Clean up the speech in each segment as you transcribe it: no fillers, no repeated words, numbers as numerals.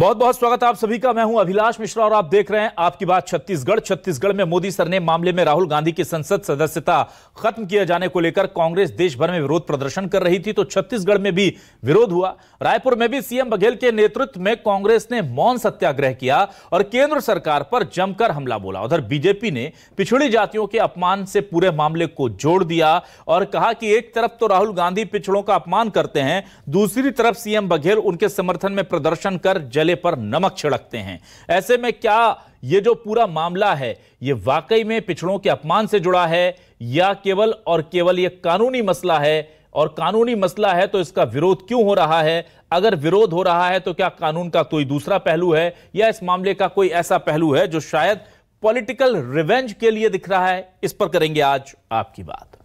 बहुत बहुत स्वागत आप सभी का। मैं हूं अभिलाष मिश्रा और आप देख रहे हैं आपकी बात छत्तीसगढ़। छत्तीसगढ़ में मोदी सरनेम मामले में राहुल गांधी की संसद सदस्यता खत्म किए जाने को लेकर कांग्रेस देश भर में विरोध प्रदर्शन कर रही थी, तो छत्तीसगढ़ में भी विरोध हुआ। रायपुर में भी सीएम बघेल के नेतृत्व में कांग्रेस ने मौन सत्याग्रह किया और केंद्र सरकार पर जमकर हमला बोला। उधर बीजेपी ने पिछड़ी जातियों के अपमान से पूरे मामले को जोड़ दिया और कहा कि एक तरफ तो राहुल गांधी पिछड़ों का अपमान करते हैं, दूसरी तरफ सीएम बघेल उनके समर्थन में प्रदर्शन कर जले पर नमक छिड़कते हैं। ऐसे में क्या ये जो पूरा मामला है ये वाकई में पिछड़ों के अपमान से जुड़ा है या केवल और केवल ये कानूनी मसला है? और कानूनी मसला है तो इसका विरोध क्यों हो रहा है? अगर विरोध हो रहा है तो क्या कानून का कोई दूसरा पहलू है या इस मामले का कोई ऐसा पहलू है जो शायद पॉलिटिकल रिवेंज के लिए दिख रहा है? इस पर करेंगे आज आपकी बात।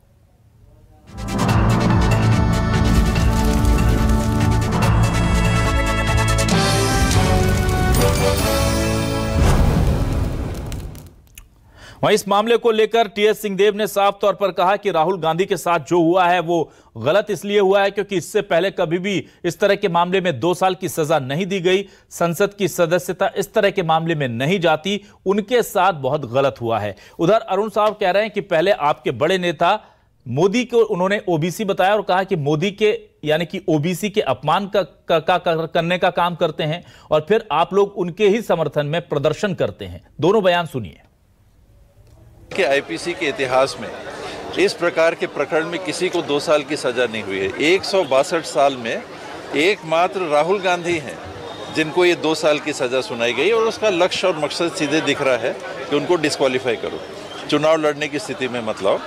वहीं इस मामले को लेकर टीएस सिंहदेव ने साफ तौर पर कहा कि राहुल गांधी के साथ जो हुआ है वो गलत इसलिए हुआ है क्योंकि इससे पहले कभी भी इस तरह के मामले में 2 साल की सजा नहीं दी गई। संसद की सदस्यता इस तरह के मामले में नहीं जाती, उनके साथ बहुत गलत हुआ है। उधर अरुण साहब कह रहे हैं कि पहले आपके बड़े नेता मोदी को उन्होंने ओबीसी बताया और कहा कि मोदी के यानी कि ओबीसी के अपमान करने का काम करते हैं और फिर आप लोग उनके ही समर्थन में प्रदर्शन करते हैं। दोनों बयान सुनिए। कि आईपीसी के इतिहास में इस प्रकार के प्रकरण में किसी को 2 साल की सजा नहीं हुई है। 162 साल में एकमात्र राहुल गांधी हैं जिनको ये 2 साल की सजा सुनाई गई और उसका लक्ष्य और मकसद सीधे दिख रहा है कि उनको डिस्क्वालीफाई करो, चुनाव लड़ने की स्थिति में मत लाओ।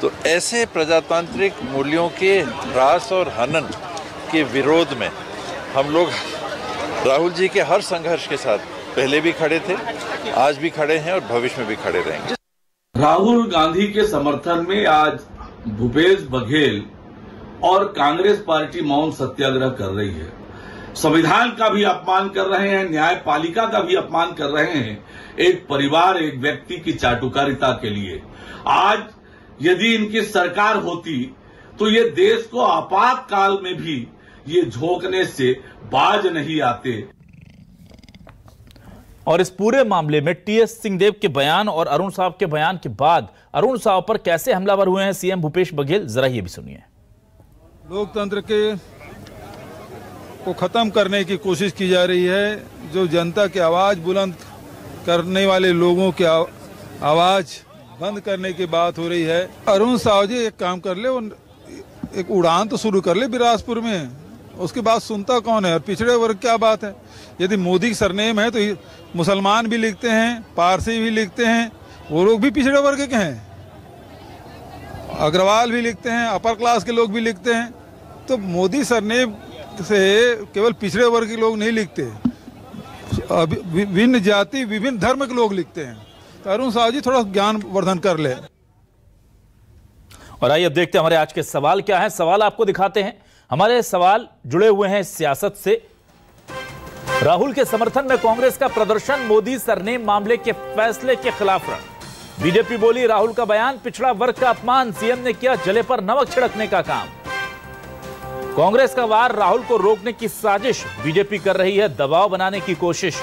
तो ऐसे प्रजातांत्रिक मूल्यों के ह्रास और हनन के विरोध में हम लोग राहुल जी के हर संघर्ष के साथ पहले भी खड़े थे, आज भी खड़े हैं और भविष्य में भी खड़े रहेंगे। राहुल गांधी के समर्थन में आज भूपेश बघेल और कांग्रेस पार्टी मौन सत्याग्रह कर रही है। संविधान का भी अपमान कर रहे हैं, न्यायपालिका का भी अपमान कर रहे हैं, एक परिवार एक व्यक्ति की चाटुकारिता के लिए। आज यदि इनकी सरकार होती तो ये देश को आपातकाल में भी ये झोंकने से बाज नहीं आते। और इस पूरे मामले में टीएस सिंहदेव के बयान और अरुण साहब के बयान के बाद अरुण साहब पर कैसे हमलावर हुए हैं सीएम भूपेश बघेल, जरा ये भी सुनिए। लोकतंत्र के को खत्म करने की कोशिश की जा रही है। जो जनता की आवाज बुलंद करने वाले लोगों की आवाज बंद करने की बात हो रही है। अरुण साहब जी एक काम कर ले, एक उड़ान तो शुरू कर ले बिलासपुर में, उसके बाद सुनता कौन है? और पिछड़े वर्ग क्या बात है? यदि मोदी की सरनेम है तो मुसलमान भी लिखते हैं, पारसी भी लिखते हैं, वो लोग भी पिछड़े वर्ग के हैं। अग्रवाल भी लिखते हैं, अपर क्लास के लोग भी लिखते हैं। तो मोदी सरनेम से केवल पिछड़े वर्ग के लोग नहीं लिखते, विभिन्न जाति विभिन्न धर्म के लोग लिखते हैं। तो अरुण साहब जी थोड़ा ज्ञान वर्धन कर ले। और आइए अब देखते हैं हमारे आज के सवाल क्या है। सवाल आपको दिखाते हैं। हमारे सवाल जुड़े हुए हैं सियासत से। राहुल के समर्थन में कांग्रेस का प्रदर्शन, मोदी सरनेम मामले के फैसले के खिलाफ रण। बीजेपी बोली राहुल का बयान पिछड़ा वर्ग का अपमान, सीएम ने किया जले पर नमक छिड़कने का काम। कांग्रेस का वार, राहुल को रोकने की साजिश, बीजेपी कर रही है दबाव बनाने की कोशिश।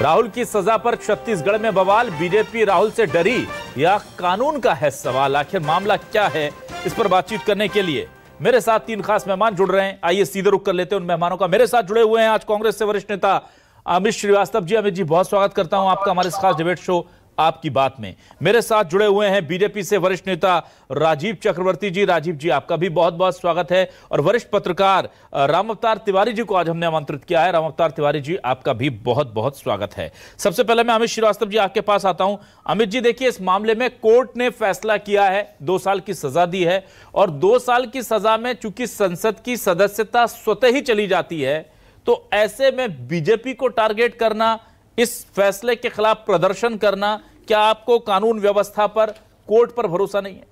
राहुल की सजा पर छत्तीसगढ़ में बवाल, बीजेपी राहुल से डरी या कानून का है सवाल? आखिर मामला क्या है? इस पर बातचीत करने के लिए मेरे साथ 3 खास मेहमान जुड़ रहे हैं। आइए सीधे रुख कर लेते हैं उन मेहमानों का। मेरे साथ जुड़े हुए हैं आज कांग्रेस से वरिष्ठ नेता अमित श्रीवास्तव जी। अमित जी, बहुत स्वागत करता हूं आपका हमारे इस खास डिबेट शो आपकी बात में। मेरे साथ जुड़े हुए हैं बीजेपी से वरिष्ठ नेता राजीव चक्रवर्ती जी। राजीव जी, आपका भी बहुत बहुत स्वागत है। और वरिष्ठ पत्रकार रामावतार तिवारी जी को आज हमने आमंत्रित किया है। रामावतार तिवारी जी, आपका भी बहुत बहुत स्वागत है। सबसे पहले मैं अमित श्रीवास्तव जी आपके पास आता हूं। अमित जी, देखिए इस मामले में कोर्ट ने फैसला किया है, 2 साल की सजा दी है और 2 साल की सजा में चूंकि संसद की सदस्यता स्वतः ही चली जाती है, तो ऐसे में बीजेपी को टारगेट करना, इस फैसले के खिलाफ प्रदर्शन करना, क्या आपको कानून व्यवस्था पर, कोर्ट पर भरोसा नहीं है?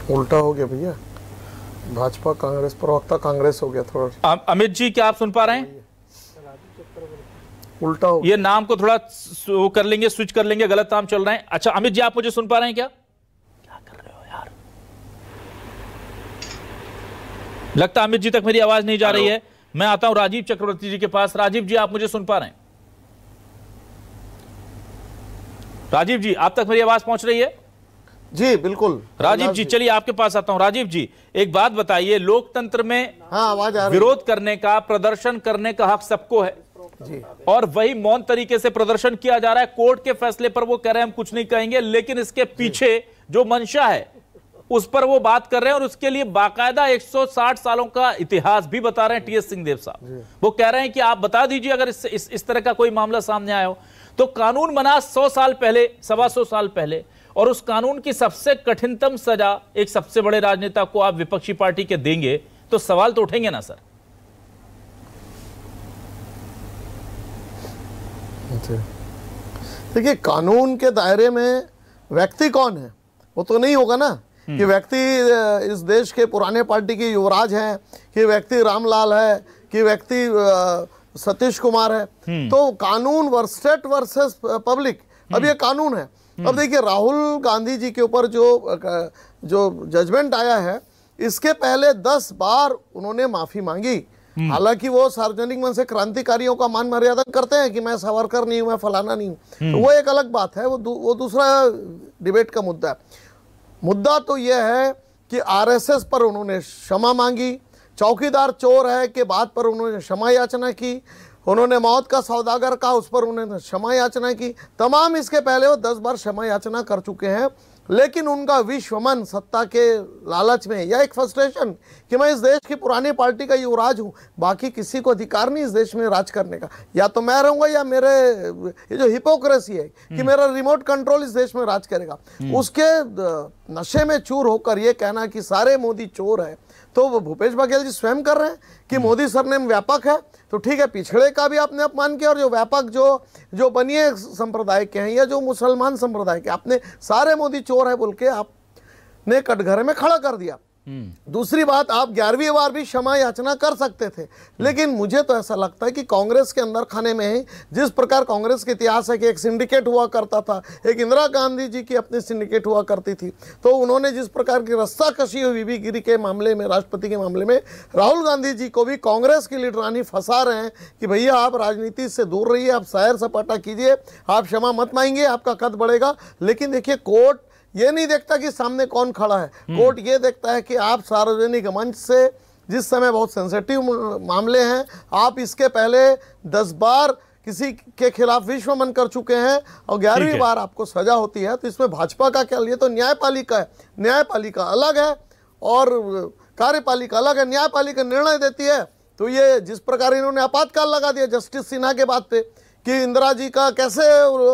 उल्टा हो गया भैया, भाजपा कांग्रेस प्रवक्ता कांग्रेस हो गया थोड़ा। अमित जी, क्या आप सुन पा रहे हैं? उल्टा हो गया। ये नाम को थोड़ा वो कर लेंगे, स्विच कर लेंगे, गलत नाम चल रहे हैं। अच्छा अमित जी, आप मुझे सुन पा रहे हैं क्या? लगता है अमित जी तक मेरी आवाज नहीं जा रही है। मैं आता हूं राजीव चक्रवर्ती जी के पास। राजीव जी, आप मुझे सुन पा रहे हैं? राजीव जी, आप तक मेरी आवाज पहुंच रही है? जी बिल्कुल। राजीव जी, चलिए आपके पास आता हूं। राजीव जी, एक बात बताइए, लोकतंत्र में आवाज आ रही है। विरोध करने का, प्रदर्शन करने का हक सबको है जी, और वही मौन तरीके से प्रदर्शन किया जा रहा है। कोर्ट के फैसले पर वो कह रहे हैं हम कुछ नहीं कहेंगे, लेकिन इसके पीछे जो मंशा है उस पर वो बात कर रहे हैं और उसके लिए बाकायदा 160 सालों का इतिहास भी बता रहे हैं टीएस सिंहदेव साहब। वो कह रहे हैं कि आप बता दीजिए अगर इस तरह का कोई मामला सामने आया हो। तो कानून बना 100 साल पहले, 125 साल पहले, और उस कानून की सबसे कठिनतम सजा एक सबसे बड़े राजनेता को आप विपक्षी पार्टी के देंगे तो सवाल तो उठेंगे ना सर? देखिए, कानून के दायरे में व्यक्ति कौन है वो तो नहीं होगा ना कि व्यक्ति इस देश के पुराने पार्टी के युवराज हैं, कि व्यक्ति रामलाल है, कि व्यक्ति सतीश कुमार है। तो कानून स्टेट वर्सेस पब्लिक, अब ये कानून है। अब देखिए, राहुल गांधी जी के ऊपर जो जजमेंट आया है, इसके पहले 10 बार उन्होंने माफी मांगी। हालांकि वो सार्वजनिक मन से क्रांतिकारियों का मान मर्यादा करते हैं कि मैं सावरकर नहीं हूं, मैं फलाना नहीं हूं, तो वो एक अलग बात है, वो दूसरा डिबेट का मुद्दा है। मुद्दा तो यह है कि आरएसएस पर उन्होंने क्षमा मांगी, चौकीदार चोर है के बात पर उन्होंने क्षमा याचना की, उन्होंने मौत का सौदागर का उस पर उन्होंने क्षमा याचना की। तमाम इसके पहले वो 10 बार क्षमा याचना कर चुके हैं, लेकिन उनका विश्वमन सत्ता के लालच में या एक फ्रस्ट्रेशन कि मैं इस देश की पुरानी पार्टी का युवराज हूं, बाकी किसी को अधिकार नहीं इस देश में राज करने का, या तो मैं रहूंगा या मेरे, ये जो हिपोक्रेसी है कि मेरा रिमोट कंट्रोल इस देश में राज करेगा, उसके नशे में चूर होकर ये कहना कि सारे मोदी चोर है। तो भूपेश बघेल जी स्वयं कर रहे हैं कि मोदी सरनेम व्यापक है, तो ठीक है, पिछड़े का भी आपने अपमान किया, और जो व्यापक जो बनिए संप्रदाय के हैं या जो मुसलमान संप्रदाय के, आपने सारे मोदी चोर है बोल के आपने कटघरे में खड़ा कर दिया। दूसरी बात, आप 11वीं बार भी क्षमा याचना कर सकते थे, लेकिन मुझे तो ऐसा लगता है कि कांग्रेस के अंदर खाने में ही जिस प्रकार कांग्रेस के इतिहास है कि एक सिंडिकेट हुआ करता था, एक इंदिरा गांधी जी की अपनी सिंडिकेट हुआ करती थी, तो उन्होंने जिस प्रकार की रस्साकशी हुई बीबी गिरी के मामले में, राष्ट्रपति के मामले में, राहुल गांधी जी को भी कांग्रेस की लीडरानी फंसा रहे हैं कि भैया आप राजनीति से दूर रहिए, आप सैर सपाटा कीजिए, आप क्षमा मत मांगिए, आपका कद बढ़ेगा। लेकिन देखिए, कोर्ट ये नहीं देखता कि सामने कौन खड़ा है, कोर्ट ये देखता है कि आप सार्वजनिक मंच से, जिस समय बहुत सेंसिटिव मामले हैं, आप इसके पहले 10 बार किसी के खिलाफ विश्वमन कर चुके हैं और 11वीं बार आपको सजा होती है। तो इसमें भाजपा का क्या, लिए तो न्यायपालिका है, न्यायपालिका अलग है और कार्यपालिका अलग है। न्यायपालिका निर्णय देती है, तो ये जिस प्रकार इन्होंने आपातकाल लगा दिया जस्टिस सिन्हा के बात पे कि इंदिरा जी का कैसे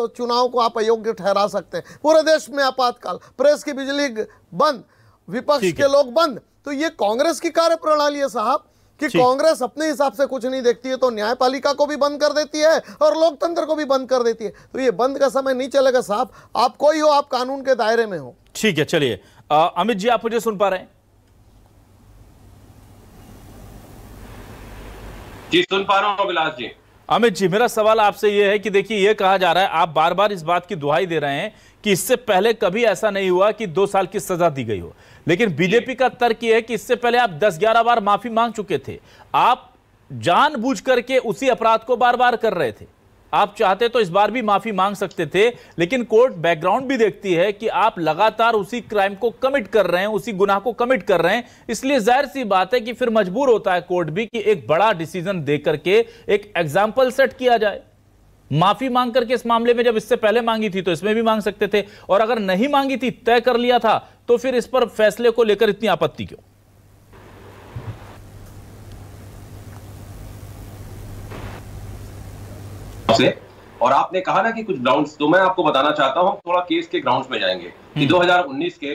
चुनाव को आप अयोग्य ठहरा सकते हैं, पूरे देश में आपातकाल, प्रेस की बिजली बंद, विपक्ष के लोग बंद। तो ये कांग्रेस की कार्यप्रणाली है साहब कि कांग्रेस अपने हिसाब से कुछ नहीं देखती है, तो न्यायपालिका को भी बंद कर देती है और लोकतंत्र को भी बंद कर देती है। तो ये बंद का समय नहीं चलेगा साहब, आप कोई हो, आप कानून के दायरे में हो। ठीक है, चलिए अमित जी, आप मुझे सुन पा रहे हैं? जी सुन पा रहा हूं अभिलाष जी। अमित जी, मेरा सवाल आपसे यह है कि देखिए, यह कहा जा रहा है, आप बार बार इस बात की दुहाई दे रहे हैं कि इससे पहले कभी ऐसा नहीं हुआ कि 2 साल की सजा दी गई हो, लेकिन बीजेपी का तर्क यह है कि इससे पहले आप 10-11 बार माफी मांग चुके थे। आप जानबूझ करके उसी अपराध को बार बार कर रहे थे। आप चाहते तो इस बार भी माफी मांग सकते थे, लेकिन कोर्ट बैकग्राउंड भी देखती है कि आप लगातार उसी क्राइम को कमिट कर रहे हैं, उसी गुनाह को कमिट कर रहे हैं। इसलिए जाहिर सी बात है कि फिर मजबूर होता है कोर्ट भी कि एक बड़ा डिसीजन दे करके एक एग्जाम्पल सेट किया जाए। माफी मांग करके इस मामले में जब इससे पहले मांगी थी तो इसमें भी मांग सकते थे, और अगर नहीं मांगी थी, तय कर लिया था, तो फिर इस पर फैसले को लेकर इतनी आपत्ति क्यों? और आपने कहा ना कि कुछ ग्राउंड्स, तो मैं आपको बताना चाहता हूं, थोड़ा केस के ग्राउंड्स में जाएंगे कि 2019 के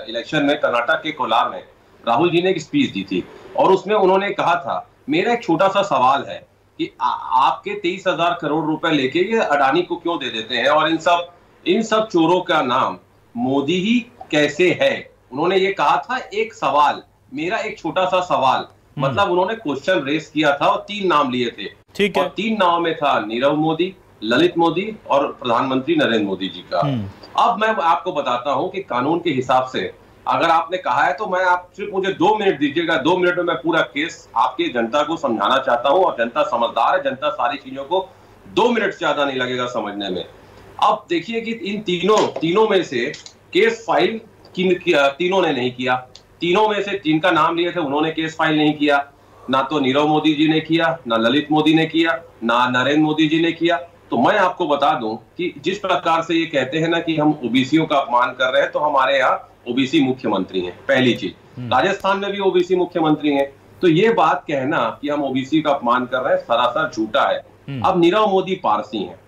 इलेक्शन में कर्नाटक के कोलार में राहुल जी ने एक स्पीच दी थी और उसमें उन्होंने कहा था, मेरा एक छोटा सा सवाल है कि आपके 23,000 करोड़ रुपए लेके ये अडानी को क्यों दे देते हैं, और इन सब चोरों का नाम मोदी ही कैसे है? उन्होंने ये कहा था, एक सवाल, मेरा एक छोटा सा सवाल, मतलब उन्होंने क्वेश्चन रेस किया था और 3 नाम लिए थे। ठीक है, और 3 नाम में था नीरव मोदी, ललित मोदी और प्रधानमंत्री नरेंद्र मोदी जी का। अब मैं आपको बताता हूं कि कानून के हिसाब से अगर आपने कहा है तो मैं आप सिर्फ मुझे 2 मिनट दीजिएगा, 2 मिनट में मैं पूरा केस आपके जनता को समझाना चाहता हूं, और जनता समझदार है, जनता सारी चीजों को 2 मिनट से ज्यादा नहीं लगेगा समझने में। अब देखिए कि इन तीनों में से केस फाइल तीनों ने नहीं किया। तीनों में से जिनका नाम लिए थे उन्होंने केस फाइल नहीं किया, ना तो नीरव मोदी जी ने किया, ना ललित मोदी ने किया, ना नरेंद्र मोदी जी ने किया। तो मैं आपको बता दूं कि जिस प्रकार से ये कहते हैं ना कि हम ओबीसीओ का अपमान कर रहे हैं, तो हमारे यहाँ ओबीसी मुख्यमंत्री हैं, पहली चीज। राजस्थान में भी ओबीसी मुख्यमंत्री हैं। तो ये बात कहना कि हम ओबीसी का अपमान कर रहे हैं सरासर झूठा है। अब नीरव मोदी पारसी हैं,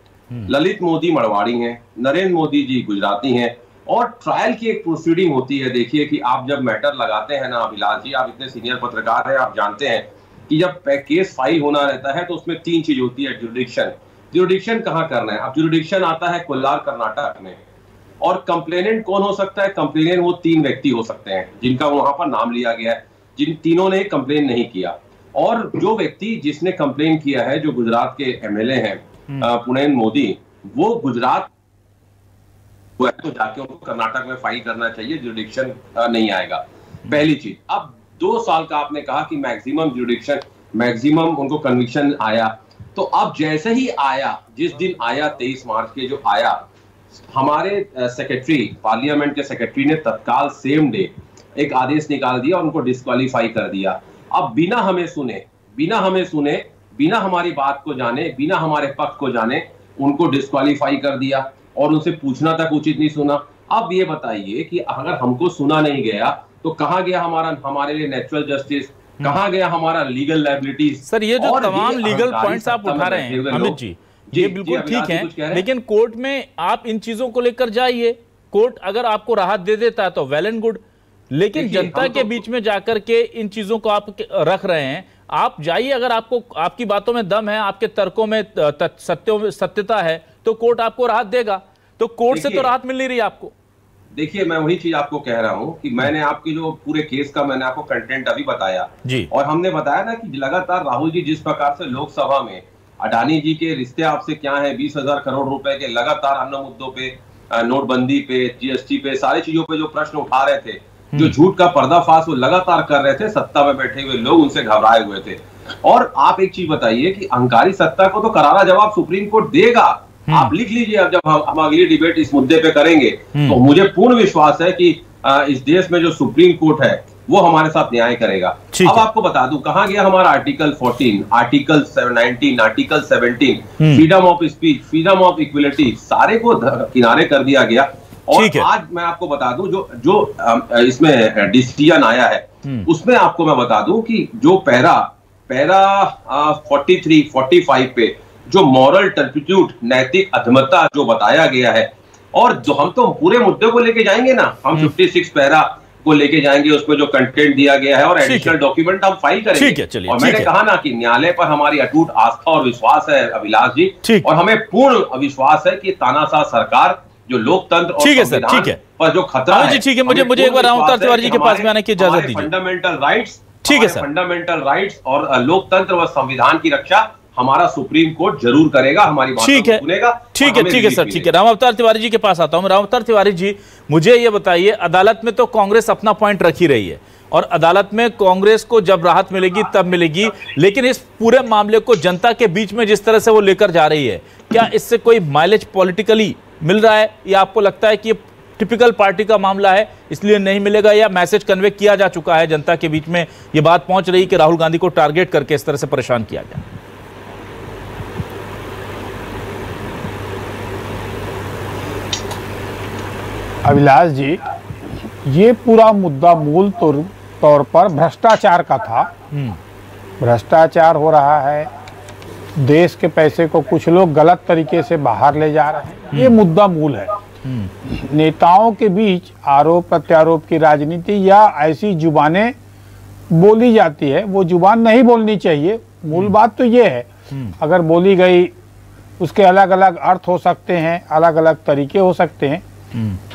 ललित मोदी मरवाड़ी हैं, नरेंद्र मोदी जी गुजराती हैं, और ट्रायल की एक प्रोसीडिंग होती है। देखिए कि आप जब मैटर लगाते हैं ना अभिलाष जी, आप इतने सीनियर पत्रकार हैं, आप जानते हैं कि जब केस फाइल होना रहता है तो उसमें 3 चीज होती है। जुरिडिक्शन कहाँ करना है? अब जुरिडिक्शन आता है कोलार कर्नाटक में, और कंप्लेनेंट कौन हो सकता है? कंप्लेनेंट वो 3 व्यक्ति हो सकते हैं जिनका वहां पर नाम लिया गया है, जिन तीनों ने कंप्लेन नहीं किया। और जो व्यक्ति जिसने कंप्लेन किया है, जो गुजरात के एमएलए हैं पुनेन मोदी, वो गुजरात तो जाके उनको कर्नाटक में फाइल करना चाहिए, जुरिडिक्शन नहीं आएगा, पहली चीज। अब 2 साल का आपने कहा कि मैक्सिमम जुरिडिक्शन, मैक्सिमम उनको कन्विक्शन आया, तो अब जैसे ही आया, जिस दिन आया 23 मार्च के जो आया, हमारे सेक्रेटरी, पार्लियामेंट के सेक्रेटरी ने तत्काल सेम डे एक आदेश निकाल दिया और उनको डिस्क्वालीफाई कर दिया। अब बिना हमें सुने, बिना हमारी बात को जाने, बिना हमारे पक्ष को जाने, उनको डिस्क्वालीफाई कर दिया और उनसे पूछना तक उचित नहीं सुना। अब ये बताइए कि अगर हमको सुना नहीं गया तो कहां गया हमारे लिए नेचुरल जस्टिस, कहां गया हमारा लीगल लायबिलिटीज? सर, ये जो तमाम लीगल पॉइंट्स आप उठा रहे हैं अमित जी, ये बिल्कुल ठीक है, लेकिन कोर्ट में आप इन चीजों को लेकर जाइए। कोर्ट अगर आपको राहत दे देता है तो वेल एंड गुड, लेकिन जनता के बीच में जाकर के इन चीजों को आप रख रहे हैं। आप जाइए, अगर आपको आपकी बातों में दम है, आपके तर्कों में सत्यता है, तो कोर्ट आपको राहत देगा। तो कोर्ट से तो राहत मिल नहीं रही आपको। देखिए, मैं वही चीज आपको कह रहा हूं कि मैंने आपके जो पूरे केस का मैंने आपको कंटेंट अभी बताया जी, और हमने बताया ना कि लगातार राहुल जी जिस प्रकार से लोकसभा में अडानी जी के रिश्ते आपसे क्या है, 20,000 करोड़ रुपए के लगातार अन्य मुद्दों पे, नोटबंदी पे, जीएसटी पे, सारी चीजों पे जो प्रश्न उठा रहे थे, जो झूठ का पर्दाफाश वो लगातार कर रहे थे, सत्ता में बैठे हुए लोग उनसे घबराए हुए थे। और आप एक चीज बताइए कि अहंकारी सत्ता को तो करारा जवाब सुप्रीम कोर्ट देगा। आप लिख लीजिए, अब जब हम अगली डिबेट इस मुद्दे पे करेंगे तो मुझे पूर्ण विश्वास है कि इस देश में जो सुप्रीम कोर्ट है वो हमारे साथ न्याय करेगा। अब आपको बता दूं कहां गया हमारा article 14, article 19, article 17, freedom of speech, freedom of equality, सारे को किनारे कर दिया गया। और आज मैं आपको बता दूं जो इसमें डिसीजन आया है उसमें आपको मैं बता दूं कि जो पैरा 43, 45 पे जो मॉरल टर्पिट्यूड, नैतिक अधमता जो बताया गया है, और जो हम तो पूरे मुद्दे को लेके जाएंगे ना, हम 56 पैरा को लेके जाएंगे, उसमें जो कंटेंट दिया गया है और एडिशनल डॉक्यूमेंट हम फाइल करेंगे। और मैंने कहा ना कि न्यायालय पर हमारी अटूट आस्था और विश्वास है अभिलाष जी, और हमें पूर्ण विश्वास है कि तानाशाह सरकार जो लोकतंत्र और संविधान पर जो खतरा है, ठीक है, मुझे एक बार रामअवतार तिवारी जी के पास में आने की इजाजत दीजिए। फंडामेंटल राइट्स, ठीक है सर, फंडामेंटल राइट्स और लोकतंत्र व संविधान की रक्षा हमारा सुप्रीम कोर्ट जरूर करेगा, हमारी बात सुनेगा। ठीक है सर, ठीक है। रामअवतार तिवारी जी के पास आता हूं। रामअवतार तिवारी जी, मुझे ये बताइए, अदालत में तो कांग्रेस अपना पॉइंट रख ही रही है और अदालत में कांग्रेस को जब राहत मिलेगी तब मिलेगी, लेकिन इस पूरे मामले को जनता के बीच में जिस तरह से वो लेकर जा रही है, क्या इससे कोई माइलेज पॉलिटिकली मिल रहा है, या आपको लगता है कि ये टिपिकल पार्टी का मामला है इसलिए नहीं मिलेगा, या मैसेज कन्वे किया जा चुका है जनता के बीच में, ये बात पहुंच रही कि राहुल गांधी को टारगेट करके इस तरह से परेशान किया गया? अभिलाष जी, ये पूरा मुद्दा मूल तौर पर भ्रष्टाचार का था। भ्रष्टाचार हो रहा है, देश के पैसे को कुछ लोग गलत तरीके से बाहर ले जा रहे हैं, ये मुद्दा मूल है। नेताओं के बीच आरोप प्रत्यारोप की राजनीति या ऐसी जुबानें बोली जाती है, वो जुबान नहीं बोलनी चाहिए। मूल बात तो ये है, अगर बोली गई उसके अलग अलग अर्थ हो सकते हैं, अलग अलग तरीके हो सकते हैं।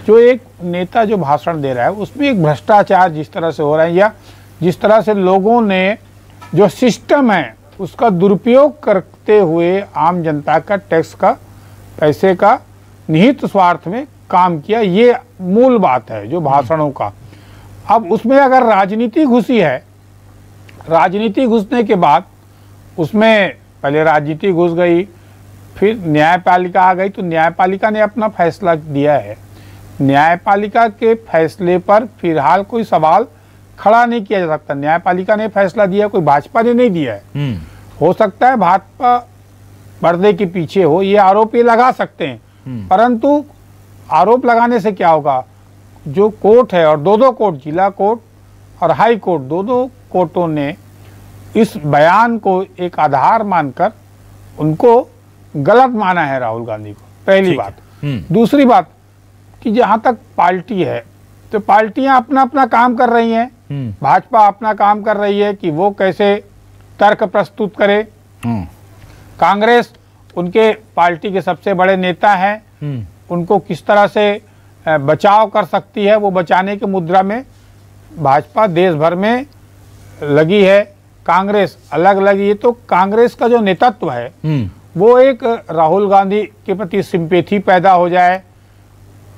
जो एक नेता जो भाषण दे रहा है उसमें एक भ्रष्टाचार जिस तरह से हो रहा है, या जिस तरह से लोगों ने जो सिस्टम है उसका दुरुपयोग करते हुए आम जनता का टैक्स का पैसे का निहित स्वार्थ में काम किया, ये मूल बात है जो भाषणों का। अब उसमें अगर राजनीति घुसी है, राजनीति घुसने के बाद उसमें पहले राजनीति घुस गई, फिर न्यायपालिका आ गई, तो न्यायपालिका ने अपना फैसला दिया है। न्यायपालिका के फैसले पर फिलहाल कोई सवाल खड़ा नहीं किया जा सकता। न्यायपालिका ने फैसला दिया, कोई भाजपा ने नहीं दिया है। हो सकता है भाजपा पर्दे के पीछे हो, ये आरोप ये लगा सकते हैं, परंतु आरोप लगाने से क्या होगा? जो कोर्ट है, और दो कोर्ट, जिला कोर्ट और हाई कोर्ट, दोनों कोर्टों ने इस बयान को एक आधार मानकर उनको गलत माना है राहुल गांधी को, पहली बात। दूसरी बात कि जहां तक पार्टी है, तो पार्टियां अपना अपना काम कर रही हैं। भाजपा अपना काम कर रही है कि वो कैसे तर्क प्रस्तुत करे। कांग्रेस उनके पार्टी के सबसे बड़े नेता हैं, उनको किस तरह से बचाव कर सकती है, वो बचाने के मुद्रा में भाजपा देश भर में लगी है। कांग्रेस अलग अलग, ये तो कांग्रेस का जो नेतृत्व है वो एक राहुल गांधी के प्रति सिंपैथी पैदा हो जाए,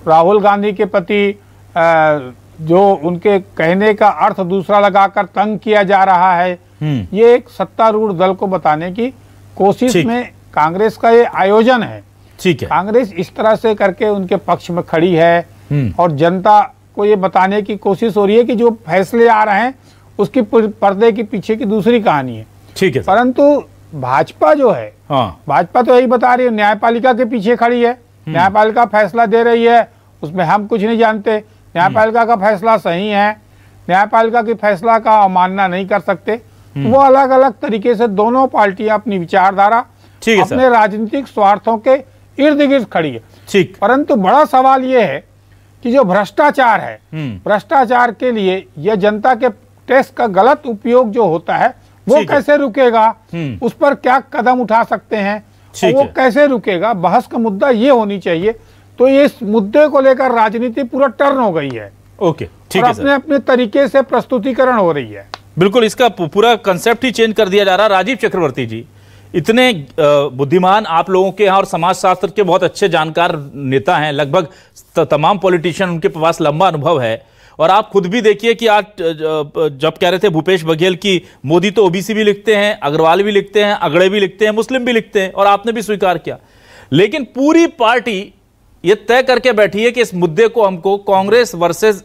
राहुल गांधी के प्रति जो उनके कहने का अर्थ दूसरा लगाकर तंग किया जा रहा है, ये एक सत्तारूढ़ दल को बताने की कोशिश में कांग्रेस का ये आयोजन है। ठीक है, कांग्रेस इस तरह से करके उनके पक्ष में खड़ी है और जनता को ये बताने की कोशिश हो रही है कि जो फैसले आ रहे हैं उसकी पर्दे के पीछे की दूसरी कहानी है। ठीक है, परंतु भाजपा जो है, भाजपा तो यही बता रही है, न्यायपालिका के पीछे खड़ी है, न्यायपालिका फैसला दे रही है, उसमें हम कुछ नहीं जानते, न्यायपालिका का फैसला सही है, न्यायपालिका के फैसला का अवमानना नहीं कर सकते। वो अलग अलग तरीके से दोनों पार्टियां अपनी विचारधारा, अपने राजनीतिक स्वार्थों के इर्द गिर्द खड़ी है। ठीक, परंतु बड़ा सवाल ये है कि जो भ्रष्टाचार है, भ्रष्टाचार के लिए यह जनता के टैक्स का गलत उपयोग जो होता है वो कैसे रुकेगा, उस पर क्या कदम उठा सकते हैं, वो कैसे रुकेगा, बहस का मुद्दा ये होनी चाहिए। तो ये इस मुद्दे को लेकर राजनीति पूरा टर्न हो गई है। ओके, ठीक है, अपने अपने तरीके से प्रस्तुतिकरण हो रही है। बिल्कुल, इसका पूरा कंसेप्ट ही चेंज कर दिया जा रहा है। राजीव चक्रवर्ती जी, इतने बुद्धिमान आप लोगों के यहाँ और समाजशास्त्र के बहुत अच्छे जानकार नेता हैं, लगभग तमाम पॉलिटिशियन, उनके पास लंबा अनुभव है। और आप खुद भी देखिए कि आज जब कह रहे थे भूपेश बघेल की मोदी तो ओबीसी भी लिखते हैं, अग्रवाल भी लिखते हैं, अगड़े भी लिखते हैं, मुस्लिम भी लिखते हैं, और आपने भी स्वीकार किया। लेकिन पूरी पार्टी ये तय करके बैठी है कि इस मुद्दे को हमको कांग्रेस वर्सेस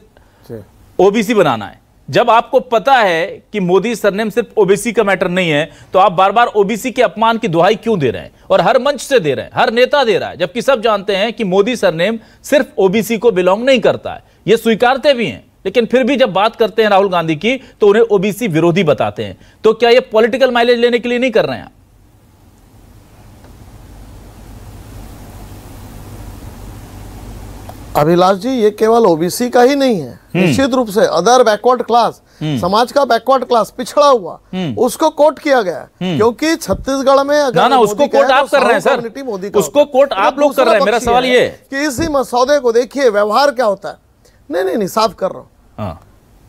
ओबीसी बनाना है। जब आपको पता है कि मोदी सरनेम सिर्फ ओबीसी का मैटर नहीं है, तो आप बार बार ओबीसी के अपमान की दुहाई क्यों दे रहे हैं? और हर मंच से दे रहे हैं, हर नेता दे रहा है, जबकि सब जानते हैं कि मोदी सरनेम सिर्फ ओबीसी को बिलोंग नहीं करता है। ये स्वीकारते भी हैं, लेकिन फिर भी जब बात करते हैं राहुल गांधी की तो उन्हें ओबीसी विरोधी बताते हैं। तो क्या ये पॉलिटिकल माइलेज लेने के लिए नहीं कर रहे हैं? अभिलाष जी, ये केवल ओबीसी का ही नहीं है, निश्चित रूप से अदर बैकवर्ड क्लास, समाज का बैकवर्ड क्लास, पिछड़ा हुआ, उसको कोट किया गया। क्योंकि छत्तीसगढ़ में अगर ना उसको कोट आप कर रहे हैं सर, उसको कोट आप लोग कर रहे हैं। मेरा सवाल ये है कि इसी मसौदे को देखिए, व्यवहार क्या होता है। नहीं, साफ कर रहा हूँ।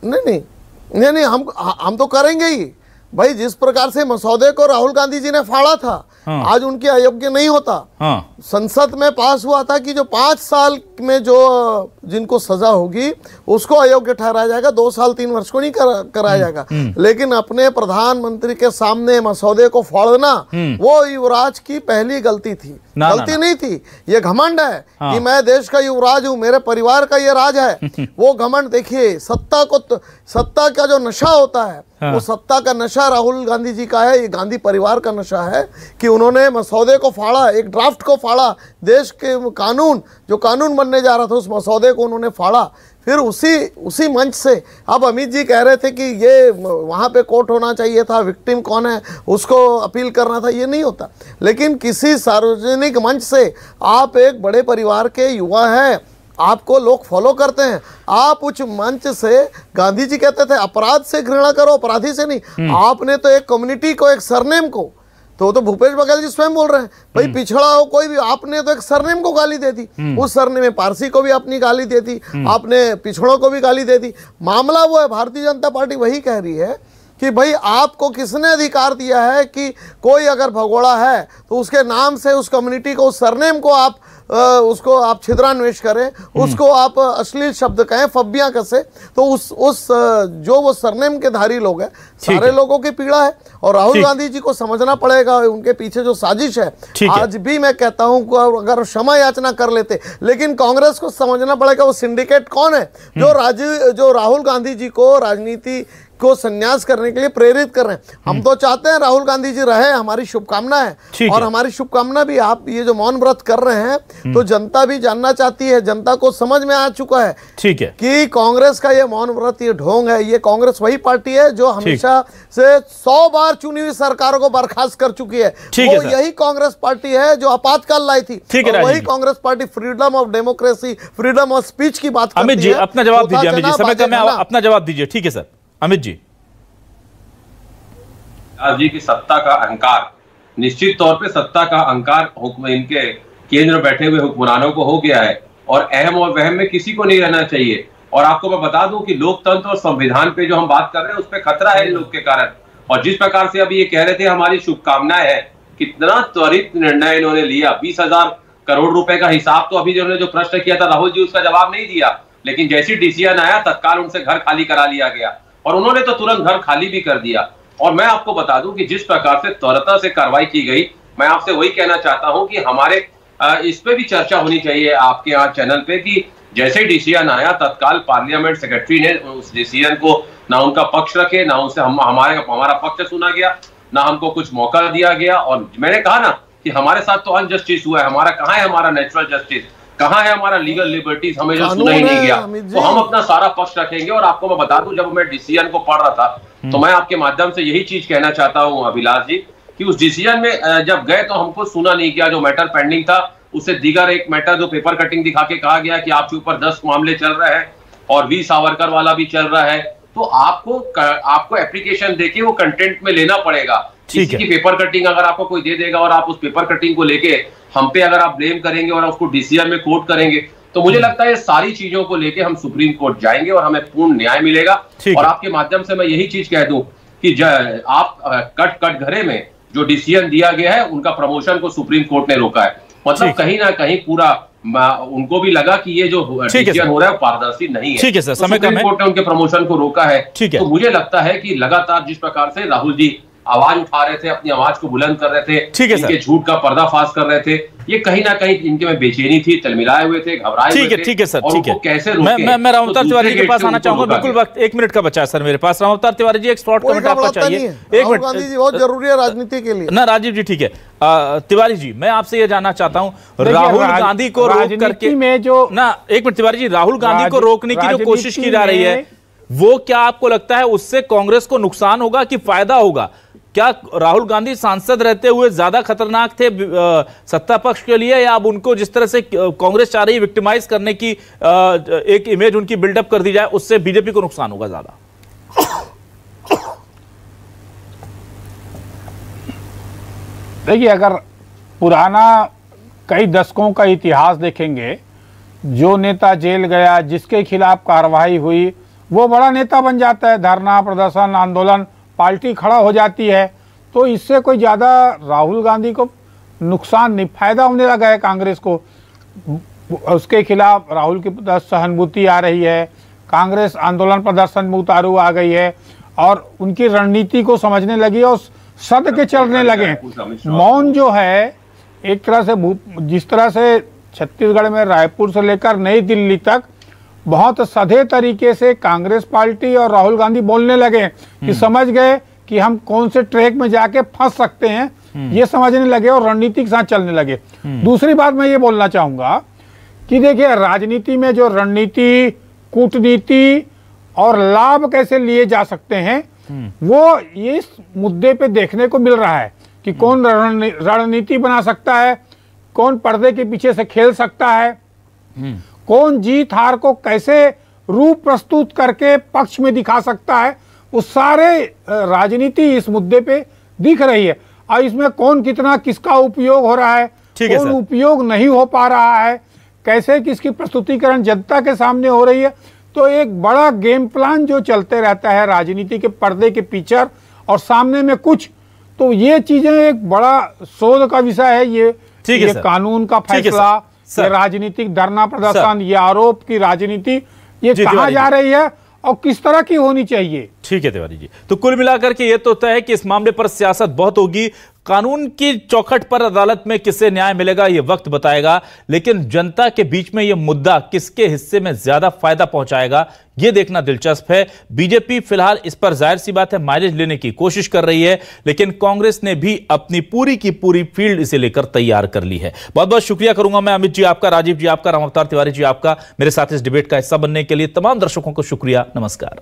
नहीं, हम तो करेंगे ही भाई। जिस प्रकार से मसौदे को राहुल गांधी जी ने फाड़ा था, आज उनके अयोग्य नहीं होता। संसद में पास हुआ था कि जो 5 साल में जो जिनको सजा होगी उसको अयोग्य ठहराया जाएगा, 2 साल 3 वर्ष को नहीं कराया जाएगा। लेकिन अपने प्रधानमंत्री के सामने मसौदे को फाड़ना वो युवराज की पहली गलती थी। गलती नहीं थी, ये घमंड है कि मैं देश का युवराज हूं, मेरे परिवार का ये राज है। वो घमंड देखिए, सत्ता का जो नशा होता है, वो सत्ता का नशा राहुल गांधी जी का है, ये गांधी परिवार का नशा है कि उन्होंने मसौदे को फाड़ा, एक ड्राफ्ट को फाड़ा, देश के कानून जो कानून बनने जा रहा था उस मसौदे को उन्होंने फाड़ा। फिर उसी मंच से अब अमित जी कह रहे थे कि ये वहाँ पे कोर्ट होना चाहिए था, विक्टिम कौन है उसको अपील करना था, ये नहीं होता। लेकिन किसी सार्वजनिक मंच से आप एक बड़े परिवार के युवा हैं, आपको लोग फॉलो करते हैं, आप उच्च मंच से, गांधी जी कहते थे अपराध से घृणा करो, अपराधी से नहीं। आपने तो एक कम्युनिटी को, एक सरनेम को, तो भूपेश बघेल जी स्वयं बोल रहे हैं भाई, पिछड़ा हो कोई भी, आपने तो एक सरनेम को गाली दे दी। उस सरनेम में पारसी को भी अपनी गाली दे दी, आपने पिछड़ों को भी गाली दे दी। मामला वो है, भारतीय जनता पार्टी वही कह रही है कि भाई आपको किसने अधिकार दिया है कि कोई अगर भगोड़ा है तो उसके नाम से उस कम्युनिटी को, उस सरनेम को आप उसको आप छिद्रान्वेष करें, उसको आप अश्लील शब्द कहें, फब्बियां कसे, तो उस जो वो सरनेम के धारी लोग हैं, सारे लोगों की पीड़ा है। और राहुल गांधी जी को समझना पड़ेगा उनके पीछे जो साजिश है। आज भी मैं कहता हूं अगर क्षमा याचना कर लेते, लेकिन कांग्रेस को समझना पड़ेगा वो सिंडिकेट कौन है जो राहुल गांधी जी को राजनीति को संन्यास करने के लिए प्रेरित कर रहे हैं। हम तो चाहते हैं राहुल गांधी जी रहे, हमारी शुभकामना है। और हमारी शुभकामना भी, आप ये जो मौन व्रत कर रहे हैं तो जनता भी जानना चाहती है, जनता को समझ में आ चुका है कि कांग्रेस का ये मौन व्रत, ये ढोंग है। ये कांग्रेस वही पार्टी है जो हमेशा से 100 बार चुनी हुई सरकारों को बर्खास्त कर चुकी है। वो यही कांग्रेस पार्टी है जो आपातकाल लाई थी। वही Congress party freedom of democracy, freedom of speech की बात करती है। अमित जी अपना जवाब दीजिए, अमित जी समय कम है, अपना जवाब दीजिए। ठीक है सर, अमित जी। जी की सत्ता का अहंकार, निश्चित तौर पे सत्ता का अहंकार इनके केंद्र बैठे हुए हुक्मरानों को हो गया है, और अहम और वहम में किसी को नहीं रहना चाहिए। और आपको मैं बता दूं कि लोकतंत्र और संविधान पे जो हम बात कर रहे हैं उस पे खतरा है इन लोग के कारण। और जिस प्रकार से अभी ये कह रहे थे हमारी शुभकामनाएं हैं, कितना त्वरित निर्णय इन्होंने लिया। 20,000 करोड़ रुपए का हिसाब तो अभी जिन्होंने जो प्रश्न किया था राहुल जी, उसका जवाब नहीं दिया, लेकिन जैसी डिसीजन आया तत्काल उनसे घर खाली करा लिया गया, और उन्होंने तो तुरंत घर खाली भी कर दिया। और मैं आपको बता दूं कि जिस प्रकार से त्वरित से कार्रवाई की गई, मैं आपसे वही कहना चाहता हूं कि हमारे इस पे भी चर्चा होनी चाहिए आपके यहाँ चैनल पे कि जैसे डिसीजन आया तत्काल पार्लियामेंट सेक्रेटरी ने उस डिसीजन को ना उनका पक्ष रखे, ना उनसे हमारा पक्ष सुना गया, ना हमको कुछ मौका दिया गया। और मैंने कहा ना कि हमारे साथ तो अनजस्टिस हुआ है, हमारा कहाँ है हमारा नेचुरल जस्टिस, कहाँ है हमारा लीगल लिबर्टीज, हमें जो सुना ही नहीं गया। तो हम अपना सारा पक्ष रखेंगे। और आपको मैं बता दूं, जब मैं डिसीजन को पढ़ रहा था तो मैं आपके माध्यम से यही चीज कहना चाहता हूं अभिलाष जी कि उस डिसीजन में जब गए तो हमको सुना नहीं गया। जो मैटर पेंडिंग था उससे दीगर एक मैटर जो पेपर कटिंग दिखा के कहा गया कि आपके ऊपर 10 मामले चल रहे हैं और वी सावरकर वाला भी चल रहा है, तो आपको एप्लीकेशन देके वो कंटेंट में लेना पड़ेगा। किसी की पेपर कटिंग अगर आपको कोई दे देगा और आप उस पेपर कटिंग को लेके हम पे अगर आप ब्लेम करेंगे और उसको डीसीआर में कोर्ट करेंगे, तो मुझे लगता है ये सारी चीजों को लेके हम सुप्रीम कोर्ट जाएंगे और हमें पूर्ण न्याय मिलेगा। और आपके माध्यम से मैं यही चीज कह दूं कि आप कट घरे में जो डिसीजन दिया गया है उनका प्रमोशन को सुप्रीम कोर्ट ने रोका है। मतलब कहीं ना कहीं पूरा उनको भी लगा कि ये जो डिसीजन हो रहा है पारदर्शी नहीं है। ठीक है सर, समय कम है। सुप्रीम कोर्ट ने उनके प्रमोशन को रोका है। तो मुझे लगता है कि लगातार जिस प्रकार से राहुल जी आवाज उठा रहे थे, अपनी आवाज को बुलंद कर रहे थे, इनके झूठ का पर्दाफाश कर रहे थे, ये कहीं ना कहीं इनके में बेचैनी थी, तलमिलाए हुए थे, घबराए हुए थे। ठीक है सर, ठीक है। कैसे मैं राम अवतार तिवारी के पास आना चाहूंगा। बिल्कुल वक्त 1 मिनट का बचा है सर मेरे पास। राम अवतार तिवारी जी, एक शॉर्ट कमेंट आपका चाहिए। 1 मिनट गांधी जी बहुत जरूरी है राजनीति के लिए। ना राजीव जी, ठीक है। तिवारी जी, मैं आपसे ये जानना चाहता हूँ, राहुल गांधी को रोक करके में जो ना 1 मिनट तिवारी जी, राहुल गांधी को रोकने की जो कोशिश की जा रही है, वो क्या आपको लगता है उससे कांग्रेस को नुकसान होगा कि फायदा होगा? क्या राहुल गांधी सांसद रहते हुए ज्यादा खतरनाक थे सत्ता पक्ष के लिए, या अब उनको जिस तरह से कांग्रेस चाह रही है विक्टिमाइज करने की एक इमेज उनकी बिल्डअप कर दी जाए, उससे बीजेपी को नुकसान होगा ज्यादा? देखिए, अगर पुराना कई दशकों का इतिहास देखेंगे, जो नेता जेल गया, जिसके खिलाफ कार्रवाई हुई, वो बड़ा नेता बन जाता है। धरना प्रदर्शन आंदोलन, पार्टी खड़ा हो जाती है। तो इससे कोई ज़्यादा राहुल गांधी को नुकसान नहीं, फायदा होने लगा है कांग्रेस को। उसके खिलाफ राहुल की सहानुभूति आ रही है, कांग्रेस आंदोलन प्रदर्शन में उतारू आ गई है और उनकी रणनीति को समझने लगी और सद के चलने लगे। मौन जो है एक तरह से, जिस तरह से छत्तीसगढ़ में रायपुर से लेकर नई दिल्ली तक बहुत सधे तरीके से कांग्रेस पार्टी और राहुल गांधी बोलने लगे कि समझ गए कि हम कौन से ट्रैक में जाके फंस सकते हैं, ये समझने लगे और रणनीति के साथ चलने लगे। दूसरी बात मैं ये बोलना चाहूंगा कि देखिए, राजनीति में जो रणनीति, कूटनीति और लाभ कैसे लिए जा सकते हैं, वो इस मुद्दे पे देखने को मिल रहा है कि कौन रणनीति बना सकता है, कौन पर्दे के पीछे से खेल सकता है, कौन जीत हार को कैसे रूप प्रस्तुत करके पक्ष में दिखा सकता है। वो सारे राजनीति इस मुद्दे पे दिख रही है और इसमें कौन कितना किसका उपयोग हो रहा है, कौन उपयोग नहीं हो पा रहा है, कैसे किसकी प्रस्तुतिकरण जनता के सामने हो रही है। तो एक बड़ा गेम प्लान जो चलते रहता है राजनीति के पर्दे के पीछे और सामने में कुछ, तो ये चीजें एक बड़ा शोध का विषय है। ये कानून का फैसला, ये राजनीतिक धरना प्रदर्शन, ये आरोप की राजनीति, ये कहाँ जा रही है और किस तरह की होनी चाहिए। ठीक है तिवारी जी, तो कुल मिलाकर के ये तो तय है कि इस मामले पर सियासत बहुत होगी। कानून की चौखट पर अदालत में किसे न्याय मिलेगा ये वक्त बताएगा, लेकिन जनता के बीच में ये मुद्दा किसके हिस्से में ज्यादा फायदा पहुंचाएगा ये देखना दिलचस्प है। बीजेपी फिलहाल इस पर जाहिर सी बात है माइलेज लेने की कोशिश कर रही है, लेकिन कांग्रेस ने भी अपनी पूरी की पूरी फील्ड इसे लेकर तैयार कर ली है। बहुत बहुत शुक्रिया करूंगा मैं अमित जी आपका, राजीव जी आपका, राम अवतार तिवारी जी आपका, मेरे साथ इस डिबेट का हिस्सा बनने के लिए। तमाम दर्शकों को शुक्रिया, नमस्कार।